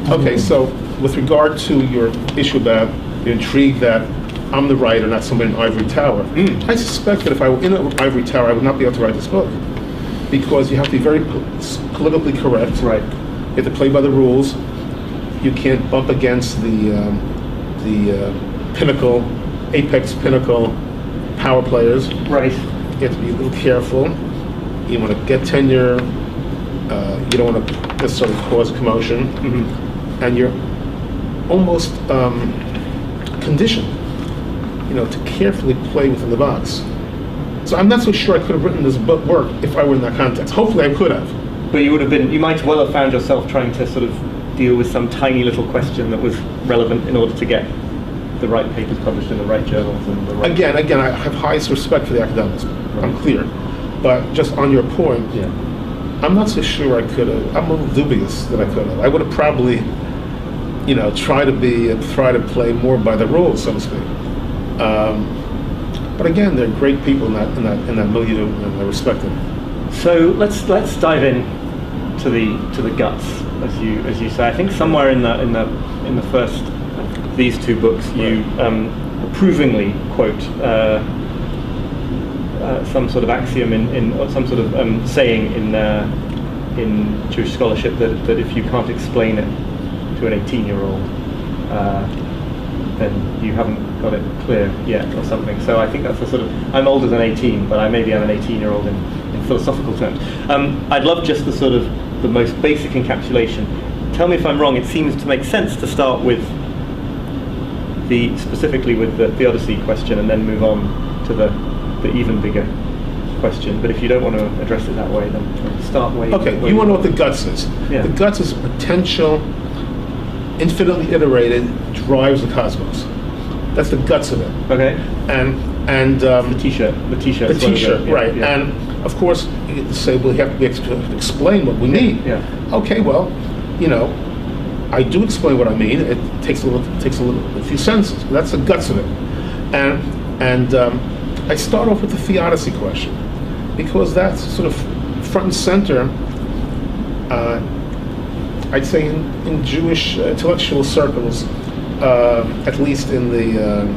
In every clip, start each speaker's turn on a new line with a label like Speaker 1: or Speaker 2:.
Speaker 1: Okay, so with regard to your issue about the intrigue that I'm the writer, not somebody in an ivory tower, I suspect that if I were in an ivory tower, I would not be able to write this book, because you have to be very politically correct.
Speaker 2: Right.
Speaker 1: You have to play by the rules. You can't bump against the pinnacle, apex pinnacle power players.
Speaker 2: Right.
Speaker 1: You have to be a little careful. You want to get tenure. You don't want to necessarily cause commotion. And you're almost conditioned, to carefully play within the box. So I'm not so sure I could have written this work if I were in that context. Hopefully I could have.
Speaker 2: But you might well have found yourself trying to sort of deal with some tiny little question that was relevant in order to get the right papers published in the right journals and the right... Again,
Speaker 1: I have highest respect for the academics. Right. I'm clear. But just on your point, I'm not so sure I could have. I'm a little dubious that I could have. I would have probably, try to play more by the rules, so to speak. But again, they're great people in that milieu, and I respect them.
Speaker 2: So let's dive in to the guts, as you say. I think somewhere in the first of these two books, you approvingly quote some sort of axiom or some sort of saying in Jewish scholarship that if you can't explain it to an 18-year-old, then you haven't got it clear yet, or something. So I think that's a sort of, I'm older than 18, but maybe I'm an 18-year-old in philosophical terms. I'd love just the most basic encapsulation. Tell me if I'm wrong. It seems to make sense to start with specifically with the theodicy question and then move on to the even bigger question. But if you don't want to address it that way, then start way.
Speaker 1: Okay, you want to know what the guts is.
Speaker 2: Yeah.
Speaker 1: The guts is potential, infinitely iterated, drives the cosmos. That's the guts of it.
Speaker 2: Okay.
Speaker 1: And
Speaker 2: the t-shirt. The
Speaker 1: t-shirt, right. Yeah. And of course, you say, well, you have to be able to explain what we mean.
Speaker 2: Yeah.
Speaker 1: Okay, well, I do explain what I mean. It takes a few sentences. But that's the guts of it. And I start off with the theodicy question, because that's sort of front and center, I'd say in Jewish intellectual circles, at least in the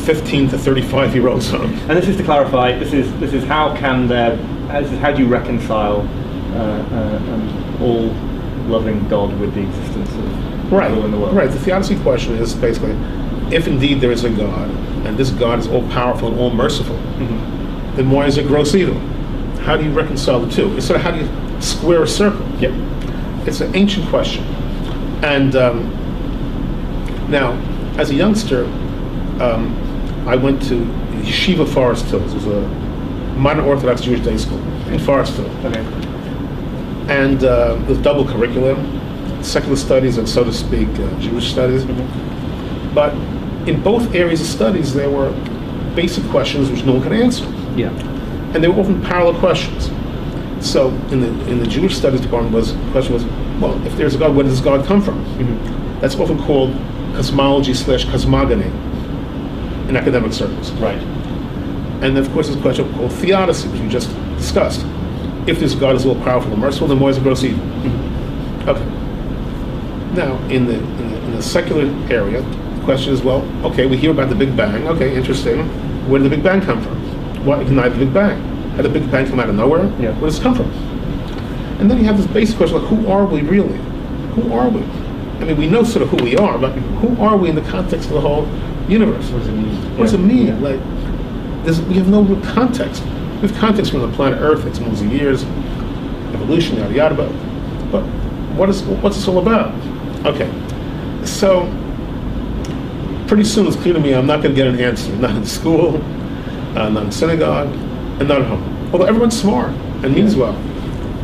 Speaker 1: 15 to 35-year-old zone.
Speaker 2: And this is to clarify, this is how do you reconcile all loving God with the existence of evil in the world?
Speaker 1: Right, the theodicy question is basically, if indeed there is a God, and this God is all-powerful and all-merciful, then why is it gross evil? How do you reconcile the two? It's sort of, how do you square a circle?
Speaker 2: Yep.
Speaker 1: It's an ancient question. And now, as a youngster, I went to Yeshiva Forest Hills. It was a modern Orthodox Jewish day school in Forest Hills.
Speaker 2: Okay.
Speaker 1: And with double curriculum, secular studies and, so to speak, Jewish studies. But in both areas of studies, there were basic questions which no one could answer.
Speaker 2: Yeah.
Speaker 1: And they were often parallel questions. So in the Jewish studies department, the question was, well, if there's a God, where does God come from? That's often called cosmology/cosmogony in academic circles.
Speaker 2: Right.
Speaker 1: And then, of course, there's a question called theodicy, which we just discussed. If this God is all powerful and merciful, then why is it gross evil? Okay. Now, in the secular area, the question is, well, okay, we hear about the Big Bang. Okay, interesting. Where did the Big Bang come from? Why denied the Big Bang? Had the Big Bang come out of nowhere?
Speaker 2: Yeah.
Speaker 1: Where does it come from? And then you have this basic question, like, who are we really? Who are we? I mean, we know sort of who we are, but who are we in the context of the whole universe?
Speaker 2: What does it mean?
Speaker 1: What does it mean? Yeah. Like, we have no real context. We have context from the planet Earth, its millions of years, evolution, yada yada. But what's this all about? Okay, so pretty soon it's clear to me I'm not going to get an answer. Not in school, not in synagogue, and not at home. Although everyone's smart and means well,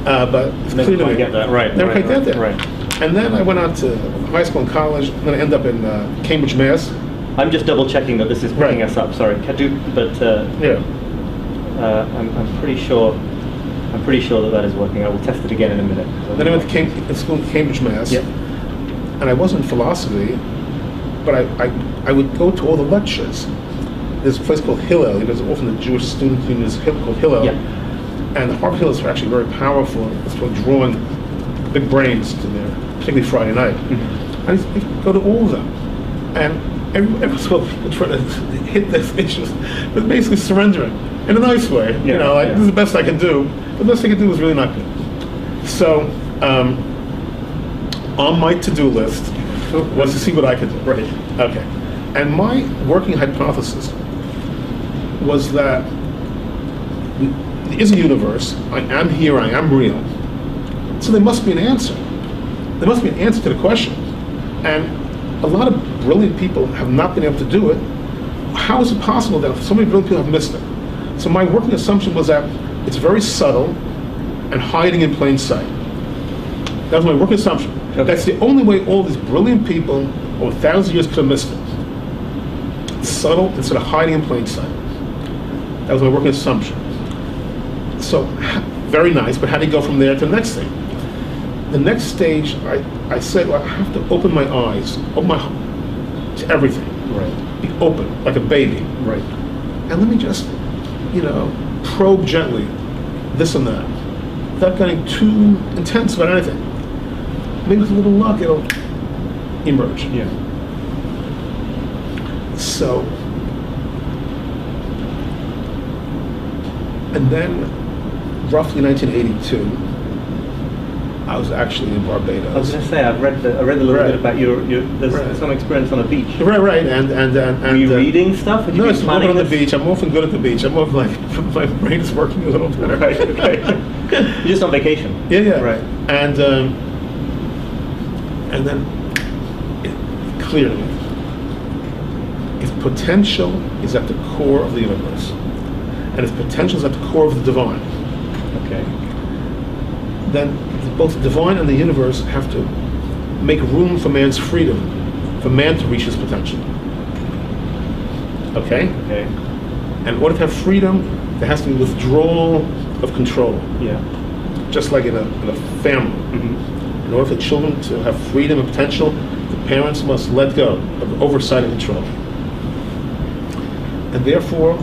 Speaker 1: but it's clear to me.
Speaker 2: Get that right.
Speaker 1: Never quite get that.
Speaker 2: Right.
Speaker 1: And then I went on to high school and college. I'm going to end up in Cambridge, Mass.
Speaker 2: I'm just double checking that this is picking us up. Sorry,
Speaker 1: yeah.
Speaker 2: I'm pretty sure that is working. I will test it again in a minute.
Speaker 1: Then I went to school in Cambridge, Mass.
Speaker 2: Yep.
Speaker 1: And I wasn't in philosophy, but I would go to all the lectures. There's a place called Hillel. There's often a Jewish student union called Hillel.
Speaker 2: Yep.
Speaker 1: And the Harvard Hillels are actually very powerful. It's for drawing big brains to their, particularly Friday night. And I go to all of them. And every so often people try to hit these issues, but basically surrendering in a nice way. You know, like, this is the best I can do. The best I can do is really not good. So, on my to-do list was to see what I could do.
Speaker 2: Right.
Speaker 1: Okay. And my working hypothesis was that there is a universe, I am here, I am real. So there must be an answer. There must be an answer to the question. And a lot of brilliant people have not been able to do it. How is it possible that so many brilliant people have missed it? So my working assumption was that it's very subtle and hiding in plain sight. That was my working assumption. Okay. That's the only way all these brilliant people over 1,000 years could have missed it. It's subtle instead of hiding in plain sight. That was my working assumption. So, very nice, but how do you go from there to the next thing? The next stage, I said, well, I have to open my eyes, open my heart to everything.
Speaker 2: Right.
Speaker 1: Be open, like a baby.
Speaker 2: Right.
Speaker 1: And let me just, probe gently this and that, without getting too intense about anything. Maybe with a little luck, it'll emerge.
Speaker 2: Yeah.
Speaker 1: So, and then, roughly 1982, I was actually in Barbados.
Speaker 2: I was going to say, I read a little bit about there's some experience on a beach.
Speaker 1: Right, and
Speaker 2: Were you reading stuff?
Speaker 1: No, it's often on the beach. I'm often good at the beach. I'm often like, my brain is working a little better.
Speaker 2: Right, okay. You're just on vacation.
Speaker 1: Yeah.
Speaker 2: Right.
Speaker 1: And then it cleared me. If potential is at the core of the universe, and if potential is at the core of the divine,
Speaker 2: okay,
Speaker 1: then both the divine and the universe have to make room for man's freedom, for man to reach his potential. Okay?
Speaker 2: Okay.
Speaker 1: And in order to have freedom, there has to be withdrawal of control.
Speaker 2: Yeah.
Speaker 1: Just like in a family.
Speaker 2: Mm-hmm.
Speaker 1: In order for children to have freedom and potential, the parents must let go of oversight and control. And therefore,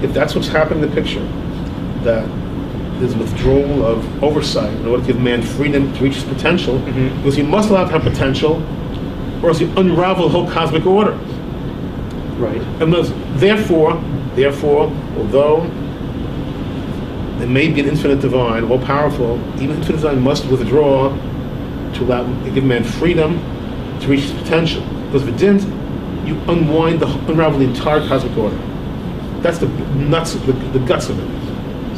Speaker 1: if that's what's happening in the picture, that there's withdrawal of oversight in order to give man freedom to reach his potential, because you must allow him to have potential, or else you unravel the whole cosmic order.
Speaker 2: Right.
Speaker 1: And therefore, although there may be an infinite divine, all powerful, even infinite divine must withdraw to give man freedom to reach his potential. Because if it didn't, you unravel the entire cosmic order. That's the nuts, the guts of it.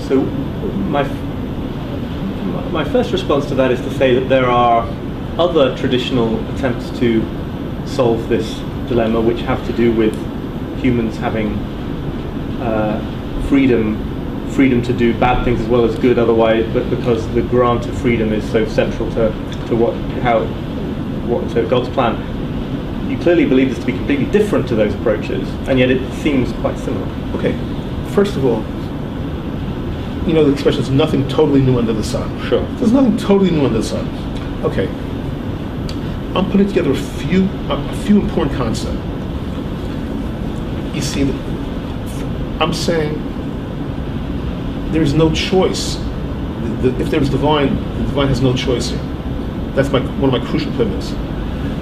Speaker 2: So my first response to that is to say that there are other traditional attempts to solve this dilemma, which have to do with humans having freedom to do bad things as well as good otherwise, but because the grant of freedom is so central to God's plan. You clearly believe this to be completely different to those approaches, and yet it seems quite similar.
Speaker 1: Okay, first of all, the expression is nothing totally new under the sun.
Speaker 2: Sure.
Speaker 1: There's nothing totally new under the sun. Okay, I'm putting together a few important concepts. You see, I'm saying there's no choice. If there's divine, the divine has no choice here. That's one of my crucial pivots.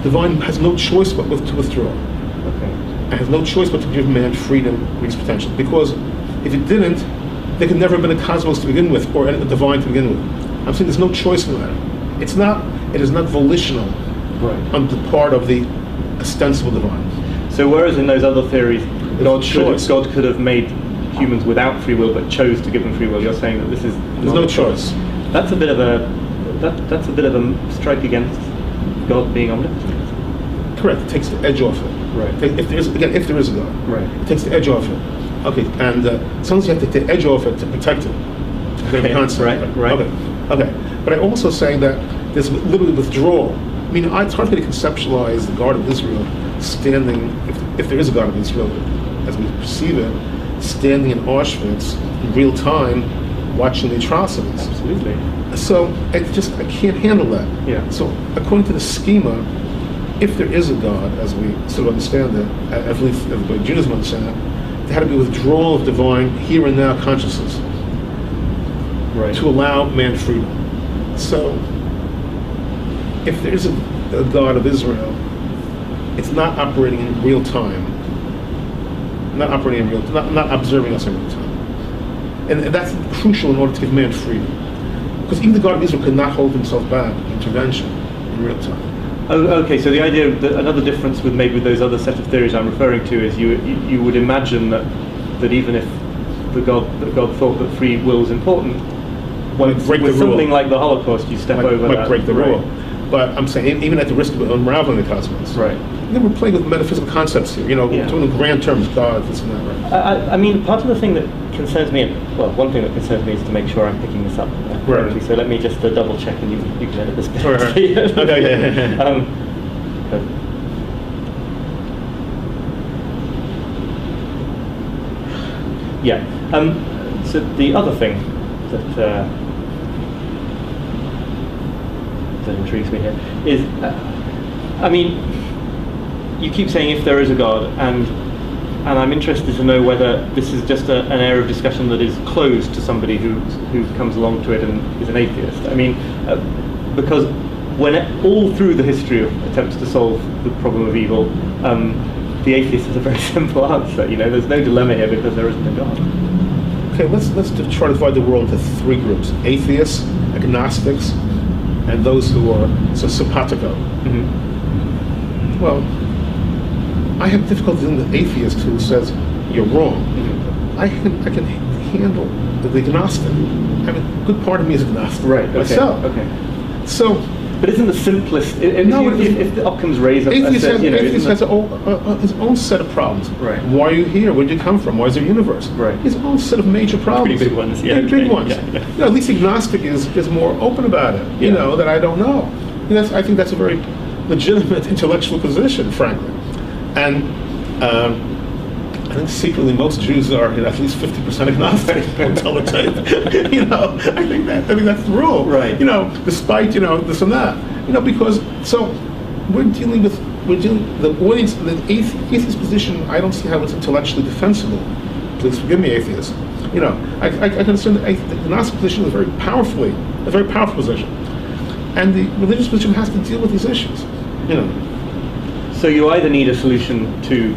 Speaker 1: Divine has no choice but to withdraw.
Speaker 2: Okay.
Speaker 1: And has no choice but to give man freedom to reach potential. Because if it didn't, there could never have been a cosmos to begin with, or a divine to begin with. I'm saying there's no choice in the matter. It is not volitional on the part of the ostensible divine.
Speaker 2: So whereas in those other theories, God could have made humans without free will, but chose to give them free will, you're saying that there's
Speaker 1: no choice.
Speaker 2: That's a bit of a strike against God being omnipotent.
Speaker 1: Correct. It takes the edge off it.
Speaker 2: Right.
Speaker 1: If there is a God.
Speaker 2: Right.
Speaker 1: It takes the edge off it. Okay. And sometimes you have to take the edge off it to protect it.
Speaker 2: Okay. Right.
Speaker 1: Okay. But I'm also saying that there's literally withdrawal. I mean, it's hard for me to conceptualize the God of Israel standing, if there is a God of Israel, as we perceive it, standing in Auschwitz in real time, watching the atrocities.
Speaker 2: Absolutely.
Speaker 1: So I can't handle that.
Speaker 2: Yeah.
Speaker 1: So according to the schema, if there is a God, as we sort of understand it, at least everybody Judaism understand it, there had to be withdrawal of divine here and now consciousness,
Speaker 2: right,
Speaker 1: to allow man freedom. So if there is a God of Israel, it's not operating in real time, not observing us in real time. And that's crucial in order to give man freedom. Because even the God of Israel could not hold himself back from intervention in real time.
Speaker 2: Oh, okay, so the idea that another difference with maybe those other set of theories I'm referring to is you would imagine that even if God thought that free will is important, with something like the Holocaust, you step over that.
Speaker 1: Might break the rule. But I'm saying, even at the risk of unraveling the cosmos.
Speaker 2: Right.
Speaker 1: We're playing with metaphysical concepts here, talking in grand terms, God, this and that, right?
Speaker 2: I mean, part of the thing that concerns me, one thing that concerns me is to make sure I'm picking this up correctly. So let me just double check, and you can edit this bit.
Speaker 1: Right. Okay.
Speaker 2: So the other thing that intrigues me here is, I mean, you keep saying if there is a God, and I'm interested to know whether this is just an area of discussion that is closed to somebody who comes along to it and is an atheist. I mean, because all through the history of attempts to solve the problem of evil, the atheist has a very simple answer. There's no dilemma here because there isn't a God.
Speaker 1: Okay, let's try to divide the world into three groups: atheists, agnostics, and those who are simpatico.
Speaker 2: Mm-hmm.
Speaker 1: Well, I have difficulty in the atheist who says you're wrong. Mm-hmm. I can handle the agnostic. I mean, a good part of me is agnostic.
Speaker 2: Right.
Speaker 1: Myself.
Speaker 2: Okay.
Speaker 1: So,
Speaker 2: but isn't the simplest?
Speaker 1: No,
Speaker 2: if the Occam's razor,
Speaker 1: atheist has his own set of problems.
Speaker 2: Right.
Speaker 1: Why are you here? Where did you come from? Why is there a universe?
Speaker 2: Right.
Speaker 1: His own set of major problems.
Speaker 2: Pretty big ones. Yeah.
Speaker 1: Big ones.
Speaker 2: Yeah.
Speaker 1: At least agnostic is more open about it. That I don't know. I think that's a very legitimate intellectual position, frankly. And I think secretly most Jews are at least 50% agnostic. Don't tell the truth. I think that's the rule.
Speaker 2: Right.
Speaker 1: Despite this and that. Because we're dealing the audience, the atheist position. I don't see how it's intellectually defensible. Please forgive me, atheists. I can understand the agnostic position is a very powerful position, and the religious position has to deal with these issues.
Speaker 2: So you either need a solution to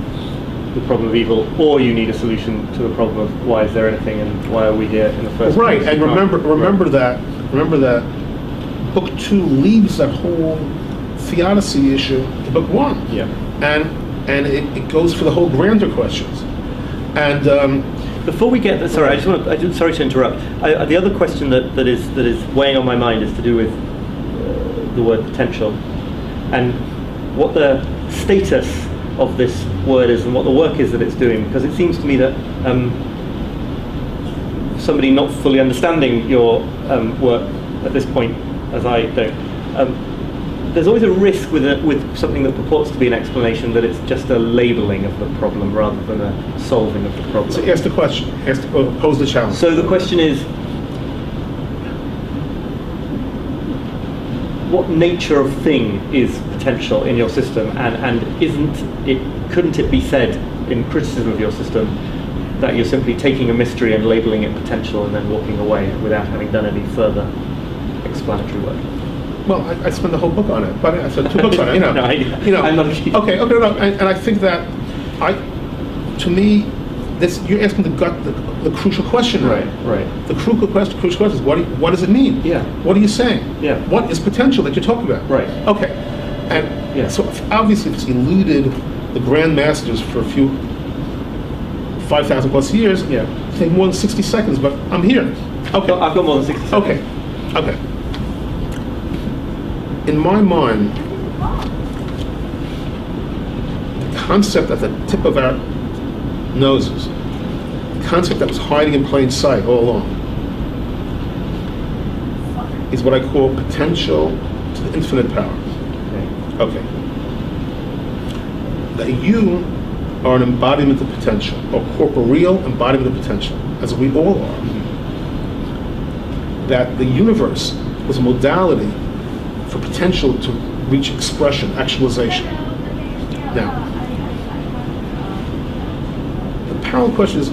Speaker 2: the problem of evil, or you need a solution to the problem of why is there anything and why are we here in the first place?
Speaker 1: Right, and remember that book 2 leaves that whole theodicy issue to book 1.
Speaker 2: Yeah.
Speaker 1: And it goes for the whole grander questions. And
Speaker 2: before we get sorry to interrupt. The other question that is weighing on my mind is to do with the word potential, and what the status of this word is and what the work is that it's doing, because it seems to me that somebody not fully understanding your work at this point, as I don't, there's always a risk with something that purports to be an explanation that it's just a labeling of the problem rather than a solving of the problem.
Speaker 1: So ask the question, pose the challenge.
Speaker 2: So the question is, what nature of thing is potential in your system, and couldn't it be said in criticism of your system that you're simply taking a mystery and labeling it potential and then walking away without having done any further explanatory work?
Speaker 1: Well, I spent the whole book on it, but I said 2 books on it.
Speaker 2: I'm not accused.
Speaker 1: Okay, no, and I think that to me, you're asking the crucial question.
Speaker 2: Right.
Speaker 1: The crucial question is what does it mean?
Speaker 2: Yeah.
Speaker 1: What are you saying?
Speaker 2: Yeah.
Speaker 1: What is potential that you're talking about?
Speaker 2: Right.
Speaker 1: Okay. And so obviously, if it's eluded the grand masters for a few 5,000 plus years, it'll take more than 60 seconds. But I'm here. Okay.
Speaker 2: I've got more than 60 seconds.
Speaker 1: Okay. In my mind, the concept at the tip of our noses, the concept that was hiding in plain sight all along, is what I call potential to the infinite power. Okay. That you are an embodiment of potential, or corporeal embodiment of potential, as we all are. That the universe was a modality for potential to reach expression, actualization. Now, the parallel question is,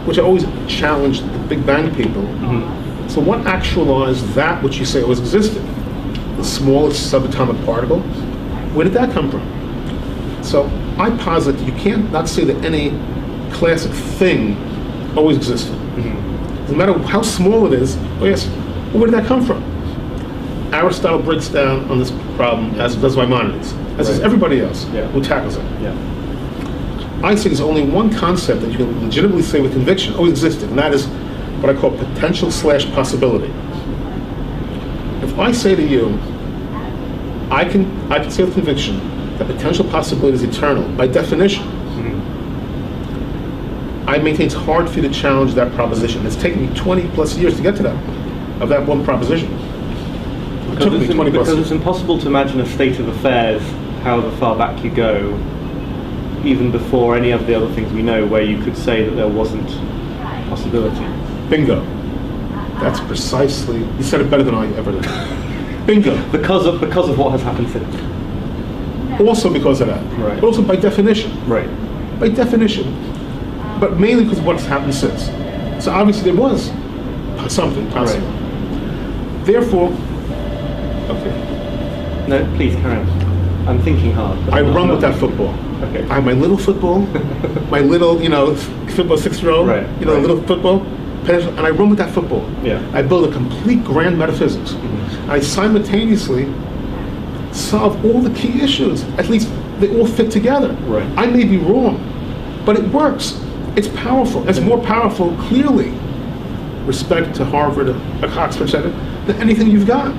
Speaker 1: which I always challenge the Big Bang people, so what actualized that which you say always existed? the smallest subatomic particle. Where did that come from? So I posit that you can't not say that any classic thing always existed. No matter how small it is, oh yes, well, where did that come from? Aristotle breaks down on this problem, as does Maimonides, as does everybody else who tackles it. I say there's only one concept that you can legitimately say with conviction always existed, and that is what I call potential/possibility. If I say to you, I can say with conviction that potential possibility is eternal, by definition, I maintain it's hard for you to challenge that proposition. It's taken me 20 plus years to get to that, of that one proposition.
Speaker 2: Because it's impossible to imagine a state of affairs, however far back you go, even before any of the other things we know, where you could say that there wasn't possibility.
Speaker 1: Bingo. That's precisely, you said it better than I ever did. Bingo.
Speaker 2: Because of what has happened since.
Speaker 1: Also because of that.
Speaker 2: Right.
Speaker 1: But also by definition.
Speaker 2: Right.
Speaker 1: By definition. But mainly because of what's happened since. So obviously there was something possible.
Speaker 2: Right.
Speaker 1: Therefore, okay.
Speaker 2: No, please carry on. I'm thinking hard.
Speaker 1: I run with that football.
Speaker 2: Okay.
Speaker 1: I have my little football, my little, football
Speaker 2: 6-year-old,
Speaker 1: year-old, little football, and I run with that football.
Speaker 2: Yeah.
Speaker 1: I build a complete grand metaphysics. I simultaneously solve all the key issues. At least they all fit together.
Speaker 2: Right.
Speaker 1: I may be wrong, but it works. It's powerful. It's more powerful, clearly, respect to Harvard, Oxford, etc., than anything you've got.